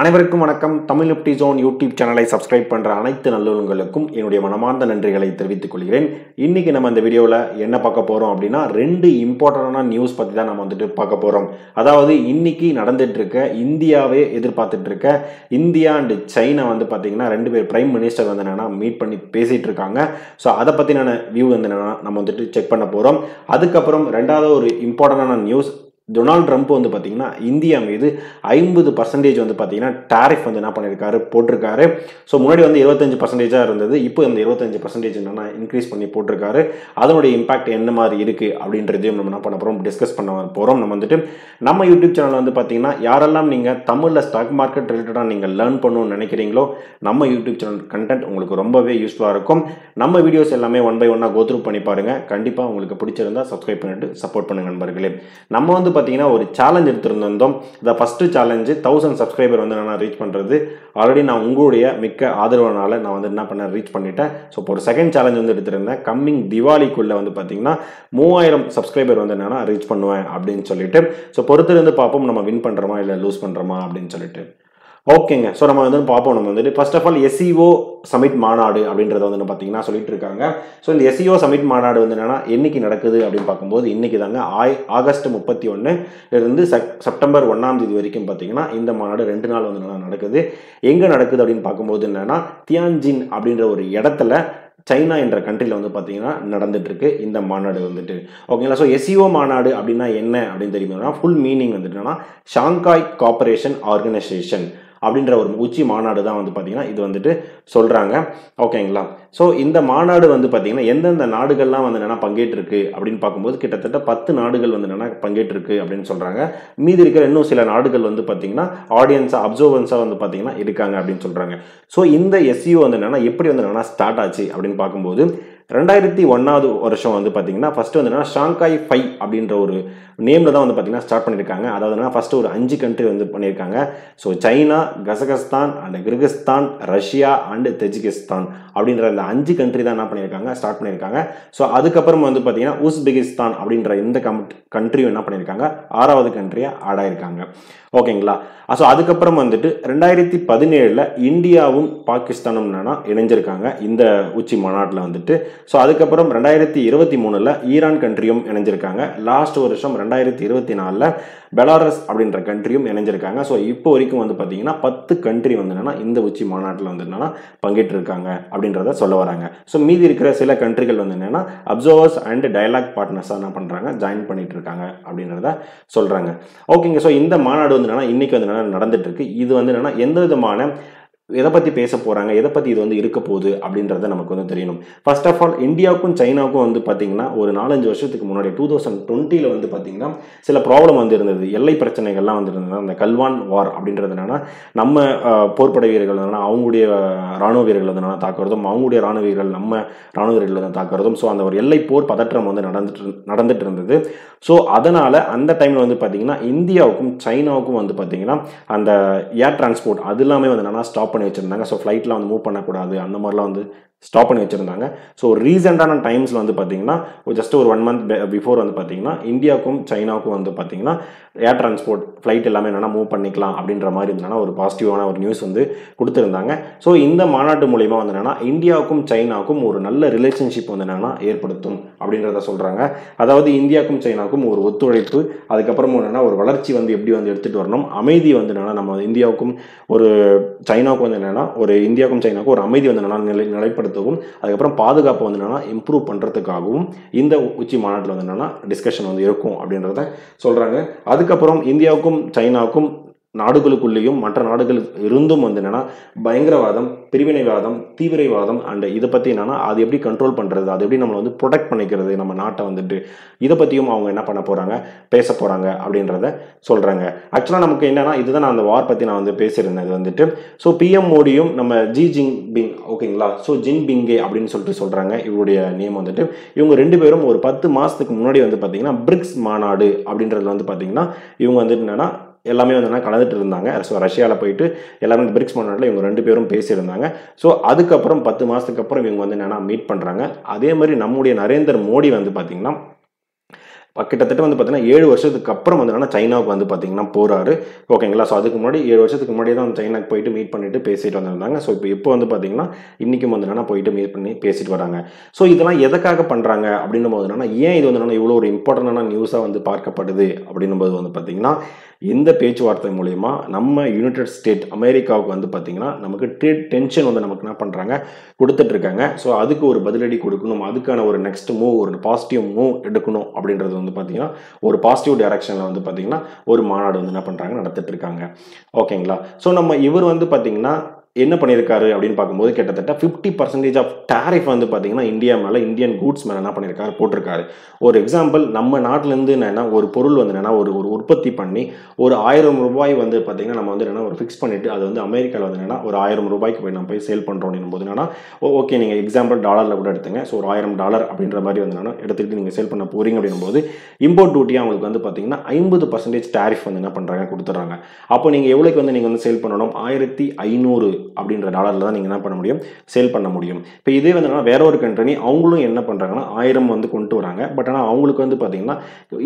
அனைவருக்கும் வணக்கம். Tamil Nifty zone YouTube சேனலை சப்ஸ்கிரைப் பண்ணுற அனைத்து நல்லுள்ளங்களுக்கும் என்னுடைய மனமார்ந்த நன்றிகளை தெரிவித்துக் கொள்கிறேன். இன்றைக்கி நம்ம இந்த வீடியோவில் என்ன பார்க்க போகிறோம் அப்படின்னா, ரெண்டு இம்பார்ட்டண்டான நியூஸ் பற்றி தான் நம்ம வந்துட்டு பார்க்க போகிறோம். அதாவது இன்னைக்கு நடந்துகிட்ருக்க, இந்தியாவே எதிர்பார்த்துட்ருக்க இந்தியா அண்டு சைனா வந்து பார்த்திங்கன்னா ரெண்டு பேர் பிரைம் மினிஸ்டர் வந்து என்னென்னா மீட் பண்ணி பேசிகிட்டு இருக்காங்க. ஸோ அதை பற்றின வியூ வந்து என்னென்னா நம்ம வந்துட்டு செக் பண்ண போகிறோம். அதுக்கப்புறம் ரெண்டாவது ஒரு இம்பார்ட்டண்டான நியூஸ், டொனால்ட் ட்ரம்ப் வந்து பார்த்தீங்கன்னா இந்தியா மீது 50% வந்து பார்த்தீங்கன்னா டாரிஃப் வந்து என்ன பண்ணியிருக்காரு, போட்டிருக்காரு. ஸோ முன்னாடி வந்து 25% இருந்தது, இப்போ இந்த 25% என்னன்னா இன்க்ரீஸ் பண்ணி போட்டிருக்காரு. அதனுடைய இம்பாக்ட் என்ன மாதிரி இருக்குது அப்படின்றதையும் நம்ம என்ன பண்ண போகிறோம், டிஸ்கஸ் பண்ண போகிறோம். நம்ம வந்துட்டு நம்ம யூடியூப் சேனல் வந்து பார்த்தீங்கன்னா யாரெல்லாம் நீங்கள் தமிழில் ஸ்டாக் மார்க்கெட் ரிலேட்டடாக நீங்கள் லேர்ன் பண்ணணும்னு நினைக்கிறீங்களோ நம்ம யூடியூப் சேனல் கண்டென்ட் உங்களுக்கு ரொம்பவே யூஸ்ஃபுல்லாக இருக்கும். நம்ம வீடியோஸ் எல்லாமே ஒன் பை ஒன்னாக கோத்ரூ பண்ணி பாருங்கள். கண்டிப்பாக உங்களுக்கு பிடிச்சிருந்தா சப்ஸ்கிரைப் பண்ணிட்டு சப்போர்ட் பண்ணுங்க நண்பர்களே. நம்ம வந்து பார்த்தீங்கன்னா ஒரு சேலஞ்ச் எடுத்திருந்தோம். இந்த ஃபர்ஸ்ட் சேலஞ்சு 1000 சப்ஸ்கிரைபர் வந்து நான் ரீச் பண்ணுறது. ஆல்ரெடி நான் உங்களுடைய மிக்க ஆதரவுனால நான் வந்து என்ன பண்ண ரீச் பண்ணிட்டேன். ஸோ இப்போ ஒரு செகண்ட் சேலஞ்ச் வந்து எடுத்திருந்தேன். கம்மிங் திவாலிக்குள்ளே வந்து பார்த்தீங்கன்னா 3000 சப்ஸ்கிரைபர் வந்து என்னன்னா ரீச் பண்ணுவேன் அப்படின்னு சொல்லிட்டு. ஸோ பொறுத்திருந்து பார்ப்போம் நம்ம வின் பண்ணுறோமா இல்லை லூஸ் பண்ணுறோமா அப்படின்னு சொல்லிட்டு. ஓகேங்க. ஸோ நம்ம வந்து பார்ப்போம். நம்ம வந்துட்டு first of all SEO summit மாநாடு அப்படின்றத வந்து பார்த்தீங்கன்னா சொல்லிட்டு இருக்காங்க. ஸோ இந்த SEO சமிட் மாநாடு வந்து என்னன்னா என்னைக்கு நடக்குது அப்படின்னு பார்க்கும்போது இன்னைக்கு தாங்க ஆகஸ்ட் 31 இருந்து செப்டம்பர் 1ஆம் தேதி வரைக்கும் பார்த்தீங்கன்னா இந்த மாநாடு 2 நாள் வந்து என்னன்னா நடக்குது. எங்கே நடக்குது அப்படின்னு பார்க்கும்போது என்னன்னா தியான்ஜின் அப்படின்ற ஒரு இடத்துல சைனா என்ற கண்ட்ரியில் வந்து பார்த்தீங்கன்னா நடந்துட்டு இருக்கு இந்த மாநாடு வந்துட்டு. ஓகேங்களா. ஸோ SEO மாநாடு அப்படின்னா என்ன அப்படின்னு தெரியுமா? ஃபுல் மீனிங் வந்துட்டுனா ஷாங்காய் கோஆபரேஷன் ஆர்கனைசேஷன் அப்படின்ற ஒரு உச்சி மாநாடு தான் வந்து பார்த்தீங்கன்னா இது வந்துட்டு சொல்கிறாங்க. ஓகேங்களா. ஸோ இந்த மாநாடு வந்து பார்த்தீங்கன்னா எந்தெந்த நாடுகள்லாம் வந்து என்னென்னா பங்கேற்றிருக்கு அப்படின்னு பார்க்கும்போது கிட்டத்தட்ட 10 நாடுகள் வந்து என்னென்னா பங்கேற்றிருக்கு அப்படின்னு சொல்கிறாங்க. மீதி இருக்கிற இன்னும் சில நாடுகள் வந்து பார்த்தீங்கன்னா ஆடியன்ஸாக அப்சர்வன்ஸாக வந்து பார்த்தீங்கன்னா இருக்காங்க அப்படின்னு சொல்கிறாங்க. ஸோ இந்த SEO வந்து என்னென்னா எப்படி வந்து என்னென்னா ஸ்டார்ட் ஆச்சு அப்படின்னு பார்க்கும்போது 2001ஆவது வருஷம் வந்து பார்த்தீங்கன்னா ஃபர்ஸ்ட் வந்து என்னன்னா ஷாங்காய் 5 அப்படின்ற ஒரு நேமில் தான் வந்து பார்த்தீங்கன்னா ஸ்டார்ட் பண்ணியிருக்காங்க. அதாவது ஃபர்ஸ்ட் ஒரு 5 கண்ட்ரி வந்து பண்ணியிருக்காங்க. So China, Kazakhstan and Kyrgyzstan, Russia and Tajikistan அப்படின்ற இந்த 5 கண்ட்ரி தான் என்ன பண்ணியிருக்காங்க, ஸ்டார்ட் பண்ணியிருக்காங்க. ஸோ அதுக்கப்புறம் வந்து பார்த்தீங்கன்னா உஸ்பெகிஸ்தான் அப்படின்ற இந்த கண்ட்ரியும் என்ன பண்ணியிருக்காங்க, 6வது கண்ட்ரியாக ஆட் ஆயிருக்காங்க. ஓகேங்களா. ஸோ அதுக்கப்புறம் வந்துட்டு 2017 இந்தியாவும் பாகிஸ்தானும் என்னன்னா இணைஞ்சிருக்காங்க இந்த உச்சி மாநாட்டில் வந்துட்டு. ஸோ அதுக்கப்புறம் 2023 ஈரான் கண்ட்ரியும் இணைஞ்சிருக்காங்க. லாஸ்ட் வருஷம் 2024 பெலாரஸ் அப்படின்ற கண்ட்ரியும் இணைஞ்சிருக்காங்க. ஸோ இப்போ வரைக்கும் வந்து பார்த்தீங்கன்னா 10 கண்ட்ரி வந்து என்னன்னா இந்த உச்சி மாநாட்டில் வந்து என்னன்னா பங்கேற்று இருக்காங்க அப்படின்றத சொல்ல வராங்க. ஸோ மீதி இருக்கிற சில கண்ட்ரிகள் வந்து என்னன்னா அப்சர்வர்ஸ் அண்ட் டயலாக் பார்ட்னர்ஸாக என்ன பண்ணுறாங்க, ஜாயின் பண்ணிட்டு இருக்காங்க அப்படின்றத சொல்கிறாங்க. ஓகேங்க. ஸோ இந்த மாநாடு வந்து என்னன்னா இன்னைக்கு வந்து என்னன்னா நடந்துட்டு இருக்கு. இது வந்து என்னன்னா எந்த விதமான எதை பற்றி பேச போகிறாங்க, எதை பற்றி இது வந்து இருக்க போகுது அப்படின்றத நமக்கு வந்து தெரியணும். ஃபர்ஸ்ட் ஆஃப் ஆல் இந்தியாவுக்கும் சைனாவுக்கும் வந்து பார்த்தீங்கன்னா ஒரு 4-5 வருஷத்துக்கு முன்னாடி 2020 வந்து பார்த்தீங்கன்னா சில ப்ராப்ளம் வந்து இருந்தது. எல்லை பிரச்சனைகள்லாம் வந்து இருந்தது. அந்த கல்வான் வார் அப்படின்றது என்னன்னா நம்ம போர்ப்படை வீரர்கள் என்னன்னா அவங்களுடைய ராணுவ வீரர்கள் வந்து தாக்குறதும், அவங்களுடைய ராணுவ வீரர்கள் நம்ம ராணுவ வீரர்கள் வந்து தாக்குறதும். ஸோ அந்த ஒரு எல்லை போர் பதற்றம் வந்து நடந்துட்டு இருந்தது. ஸோ அதனால் அந்த டைமில் வந்து பார்த்தீங்கன்னா இந்தியாவுக்கும் சைனாவுக்கும் வந்து பார்த்தீங்கன்னா அந்த ஏர் டிரான்ஸ்போர்ட் அது எல்லாமே வந்து என்னன்னா ஸ்டாப் பண்ணி வச்சிருந்தாங்க. ஸோ ஃப்ளைட்லாம் வந்து மூவ் பண்ணக்கூடாது அந்த மாதிரிலாம் வந்து ஸ்டாப் பண்ணி வச்சுருந்தாங்க. ஸோ ரீசெண்டான டைம்ஸில் வந்து பார்த்தீங்கன்னா ஜஸ்ட் ஒரு 1 மந்த் பிஃபோர் வந்து பார்த்தீங்கன்னா இந்தியாவுக்கும் சைனாவுக்கும் வந்து பார்த்தீங்கன்னா ஏர் டிரான்ஸ்போர்ட் ஃப்ளைட் எல்லாமே என்னென்னா மூவ் பண்ணிக்கலாம் அப்படின்ற மாதிரி இருந்ததுன்னா ஒரு பாசிட்டிவான ஒரு நியூஸ் வந்து கொடுத்துருந்தாங்க. ஸோ இந்த மாநாட்டு மூலிமா வந்து என்னென்னா இந்தியாவுக்கும் சைனாவுக்கும் ஒரு நல்ல ரிலேஷன்ஷிப் வந்து என்னென்னா ஏற்படுத்தும் அப்படின்றத சொல்கிறாங்க. அதாவது இந்தியாவுக்கும் சைனாவுக்கும் ஒரு ஒத்துழைப்பு, அதுக்கப்புறம் என்னென்னா ஒரு வளர்ச்சி வந்து எப்படி வந்து எடுத்துகிட்டு வரணும், அமைதி வந்து என்னென்னா நம்ம இந்தியாவுக்கும் ஒரு சைனாவுக்கும் வந்து என்னென்னா ஒரு இந்தியாவுக்கும் சைனாவுக்கும் ஒரு அமைதி வந்து என்னென்னா நிலைப்படுத்தும், அதுக்கப்புறம் பாதுகாப்பு வந்து என்னன்னா இம்ப்ரூவ் பண்றதுக்காகவும் இந்த உச்சி மாநாட்டில் வந்து என்னன்னா டிஸ்கஷன் வந்து இருக்கும் அப்படின்றத சொல்றாங்க. அதுக்கப்புறம் இந்தியாவுக்கும் சைனாவுக்கும் நாடுகளுக்குள்ளேயும் மற்ற நாடுகள் இருந்தும் வந்து என்னன்னா பயங்கரவாதம், பிரிவினைவாதம், தீவிரவாதம் அண்ட் இதை பற்றி என்னன்னா அது எப்படி கண்ட்ரோல் பண்ணுறது, அது எப்படி நம்ம வந்து ப்ரொடெக்ட் பண்ணிக்கிறது நம்ம நாட்டை வந்துட்டு, இதை பற்றியும் அவங்க என்ன பண்ண போகிறாங்க, பேச போகிறாங்க அப்படின்றத சொல்கிறாங்க. ஆக்சுவலாக நமக்கு என்னன்னா இதுதான் நான் அந்த வார் பற்றி நான் வந்து பேசியிருந்தேன். இது வந்துட்டு ஸோ PM மோடியும் நம்ம ஜி ஜின்பிங், ஓகேங்களா, ஸோ ஜின்பிங்கே அப்படின்னு சொல்லிட்டு சொல்கிறாங்க இவருடைய நேம் வந்துட்டு. இவங்க 2 பேரும் ஒரு 10 மாதத்துக்கு முன்னாடி வந்து பார்த்தீங்கன்னா பிரிக்ஸ் மாநாடு அப்படின்றதுல வந்து பார்த்தீங்கன்னா இவங்க வந்துட்டு என்னன்னா எல்லாமே வந்து கலந்துட்டு இருந்தாங்க. ஸோ ரஷ்யாவில் போயிட்டு எல்லாமே இந்த பிரிக்ஸ் மாநாட்டில் இவங்க 2 பேரும் பேசியிருந்தாங்க. ஸோ அதுக்கப்புறம் 10 மாதத்துக்கு அப்புறம் இவங்க வந்து என்னென்னா மீட் பண்ணுறாங்க. அதே மாதிரி நம்முடைய நரேந்திர மோடி வந்து பார்த்திங்கன்னா கிட்டத்தட்ட வந்து பார்த்தீங்கன்னா 7 வருஷத்துக்கு அப்புறம் வந்து சைனாவுக்கு வந்து பார்த்தீங்கன்னா போறாரு. ஓகேங்களா. ஸோ அதுக்கு முன்னாடி 7 வருஷத்துக்கு முன்னாடி தான் சைனாக்கு போயிட்டு மீட் பண்ணிட்டு பேசிட்டு வந்திருந்தாங்க. ஸோ இப்போ வந்து பார்த்தீங்கன்னா இன்னைக்கும் வந்து போயிட்டு மீட் பண்ணி பேசிட்டு வராங்க. ஸோ இதெல்லாம் எதுக்காக பண்றாங்க அப்படின்னும் போது ஏன் இது வந்து இவ்வளோ ஒரு இம்பார்ட்டன்டான நியூஸாக வந்து பார்க்கப்படுது அப்படின்னும் போது வந்து பார்த்தீங்கன்னா இந்த பேச்சுவார்த்தை மூலயமா நம்ம யுனைடெட் ஸ்டேட் அமெரிக்காவுக்கு வந்து பார்த்தீங்கன்னா நமக்கு ட்ரேட் டென்ஷன் வந்து நமக்கு என்ன பண்ணுறாங்க கொடுத்துட்டு இருக்காங்க. ஸோ அதுக்கு ஒரு பதிலடி கொடுக்கணும், அதுக்கான ஒரு நெக்ஸ்ட் மூவ், ஒரு பாசிட்டிவ் மூவ் எடுக்கணும் அப்படின்றது வந்து பார்த்தீங்கன்னா ஒரு பாசிட்டிவ் டைரக்ஷனில் வந்து பார்த்தீங்கன்னா ஒரு மாநாடு வந்து என்ன பண்ணுறாங்க நடத்திட்டு இருக்காங்க. ஓகேங்களா. ஸோ நம்ம இவர் வந்து பார்த்தீங்கன்னா என்ன பண்ணியிருக்காரு அப்படின்னு பார்க்கும்போது கிட்டத்தட்ட 50% ஆஃப் டேரிஃப் வந்து பார்த்தீங்கன்னா இந்தியா மேலே, இந்தியன் கூட்ஸ் மேலே என்ன பண்ணியிருக்காரு போட்டிருக்காரு. ஒரு எக்ஸாம்பிள், நம்ம நாட்டிலேருந்து என்னென்னா ஒரு பொருள் வந்து என்னென்னா ஒரு உற்பத்தி பண்ணி ஒரு 1000 ரூபாய் வந்து பார்த்தீங்கன்னா நம்ம வந்து என்னென்னா ஒரு ஃபிக்ஸ் பண்ணிவிட்டு அது வந்து அமெரிக்காவில் வந்து என்னென்னா ஒரு 1000 ரூபாய்க்கு போய் நம்ம போய் சேல் பண்ணுறோம் அப்படின்னும் போது என்னென்னா ஓகே நீங்கள் எக்ஸாம்பிள் டாலரில் கூட எடுத்துங்க. ஸோ ஒரு $1000 அப்படின்ற மாதிரி வந்து என்னென்னா எடுத்துக்கிட்டு நீங்கள் சேல் பண்ண போகிறீங்க அப்படின்னும் போது இம்போர்ட் டியூட்டியாக அவங்களுக்கு வந்து பார்த்தீங்கன்னா 50% டேரிஃப் வந்து என்ன பண்ணுறாங்க கொடுத்துட்றாங்க. அப்போ நீங்கள் எவ்வளோக்கு வந்து நீங்கள் வந்து சேல் பண்ணணும், 1500 அப்படின்ற டாலரில் தான் நீங்கள் என்ன பண்ண முடியும், சேல் பண்ண முடியும். இப்போ இதே வந்து வேற ஒரு கண்ட்ரி அவங்களும் என்ன பண்ணுறாங்கன்னா 1000 வந்து கொண்டு வராங்க. பட் ஆனால் அவங்களுக்கு வந்து பார்த்தீங்கன்னா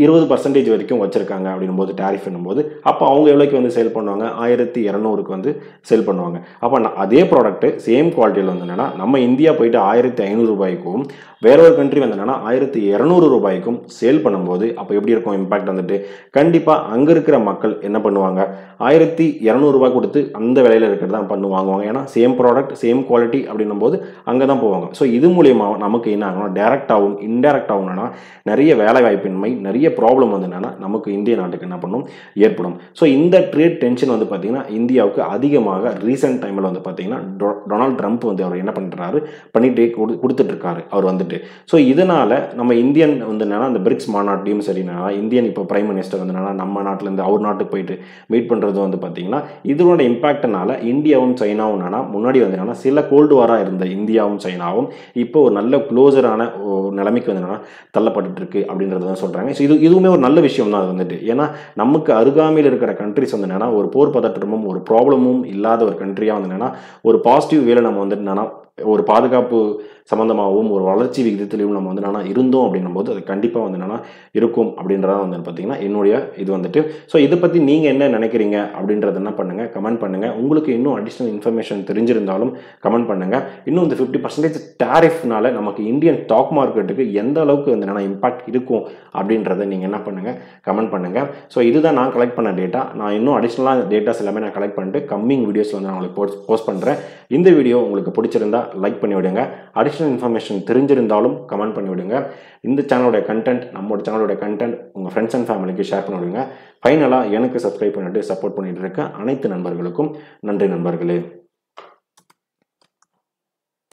20% வரைக்கும் வச்சிருக்காங்க அப்படின்னும் போது டேரிஃப் என்னும்போது அப்போ அவங்க எவ்வளோக்கு வந்து சேல் பண்ணுவாங்க, 1200க்கு வந்து சேல் பண்ணுவாங்க. அப்போ அதே ப்ராடக்ட் சேம் குவாலிட்டியில் வந்து என்னன்னா நம்ம இந்தியா போயிட்டு 1500 ரூபாய்க்கும் வேற ஒரு கண்ட்ரி வந்து என்னன்னா 1200 ரூபாய்க்கும் சேல் பண்ணும்போது அப்போ எப்படி இருக்கும் இம்பாக்ட் வந்துட்டு கண்டிப்பாக அங்கே இருக்கிற மக்கள் என்ன பண்ணுவாங்க, 1200 ரூபாய் கொடுத்து அந்த விலையில் இருக்கிறது தான் பண்ணுவாங்க. ஏன்னா சேம் ப்ராடக்ட் சேம் குவாலிட்டி அப்படின்னும் போது அங்கே தான் போவாங்க. ஸோ இது மூலியமா நமக்கு என்ன ஆகணும், டைரக்டாகவும் இன்டைரக்டாகவும் என்னன்னா நிறைய வேலை வாய்ப்பின்மை, நிறைய ப்ராப்ளம் வந்து என்னன்னா நமக்கு இந்திய நாட்டுக்கு என்ன பண்ணும் ஏற்படும். ஸோ இந்த ட்ரேட் டென்ஷன் வந்து பார்த்தீங்கன்னா இந்தியாவுக்கு அதிகமாக ரீசெண்ட் டைமில் வந்து பார்த்தீங்கன்னா டொனால்ட் ட்ரம்ப் வந்து அவர் என்ன பண்ணுறாரு பண்ணிட்டு கொடுத்துட்டு இருக்காரு அவர் வந்துட்டு. ஸோ இதனால நம்ம இந்தியன் வந்து என்னன்னா அந்த பிரிக்ஸ் மாநாட்டையும் சரினா இந்தியன் இப்போ பிரைம் மினிஸ்டர் வந்து என்னன்னா நம்ம நாட்டிலேருந்து அவர் நாட்டுக்கு போயிட்டு மீட் பண்ணுறது வந்து பார்த்தீங்கன்னா இதனோட இம்பாக்ட்னால இந்தியாவும் சைனாவும் முன்னாடி வந்து என்னன்னா சில கோல்டு வாரா இருந்த இந்தியாவும் சைனாவும் இப்போ ஒரு நல்ல க்ளோசரான நிலைமைக்கு வந்து என்னன்னா தள்ளப்பட்டு இருக்கு அப்படின்றத சொல்றாங்க. ஸோ இதுவுமே ஒரு நல்ல விஷயம் தான் அது வந்துட்டு. ஏன்னா நமக்கு அருகாமையில் இருக்கிற கண்ட்ரிஸ் வந்து என்னன்னா ஒரு போர் பதற்றமும் ஒரு ப்ராப்ளமும் இல்லாத ஒரு கண்ட்ரியா வந்து என்னன்னா ஒரு பாசிட்டிவ் வேலை நம்ம வந்து என்னன்னா ஒரு பாதுகாப்பு சம்பந்தமாகவும் ஒரு வளர்ச்சி விகிதத்திலையும் நம்ம வந்து என்னன்னா இருந்தோம் அப்படின்னும் போது அது கண்டிப்பாக வந்து என்னன்னா இருக்கும் அப்படின்றத வந்து பார்த்தீங்கன்னா என்னுடைய இது வந்துட்டு. ஸோ இதை பற்றி நீங்கள் என்ன நினைக்கிறீங்க அப்படின்றத என்ன பண்ணுங்க, கமெண்ட் பண்ணுங்க. உங்களுக்கு இன்னும் அடிஷ்னல் இன்ஃபர்மேஷன் தெரிஞ்சிருந்தாலும் கமெண்ட் பண்ணுங்க. இன்னும் இந்த 50% டேரிஃப்னால நமக்கு இந்தியன் ஸ்டாக் மார்க்கெட்டுக்கு எந்த அளவுக்கு வந்து என்னன்னா இம்பாக்ட் இருக்கும் அப்படின்றத நீங்கள் என்ன பண்ணுங்க, கமெண்ட் பண்ணுங்க. ஸோ இதுதான் நான் கலெக்ட் பண்ண டேட்டா. நான் இன்னும் அடிஷ்னலாக டேட்டாஸ் எல்லாமே நான் கலெக்ட் பண்ணிட்டு கம்மிங் வீடியோஸில் வந்து நான் உங்களுக்கு போஸ்ட் பண்ணுறேன். இந்த வீடியோ உங்களுக்கு பிடிச்சிருந்தா லைக் பண்ணி விடுங்க. அடிஷ்னல் இன்ஃபர்மேஷன் தெரிஞ்சிருந்தாலும் கமெண்ட் பண்ணி விடுங்க. இந்த சேனலோட கண்டென்ட், நம்மளோட சேனலோட கண்டென்ட் உங்கள் ஃப்ரெண்ட்ஸ் அண்ட் ஃபேமிலிக்கு ஷேர் பண்ணி விடுங்க. ஃபைனலாக எனக்கு சப்ஸ்கிரைப் பண்ணிட்டு சப்போர்ட் பண்ணிட்டு இருக்க அனைத்து நண்பர்களுக்கும் நன்றி நண்பர்களே.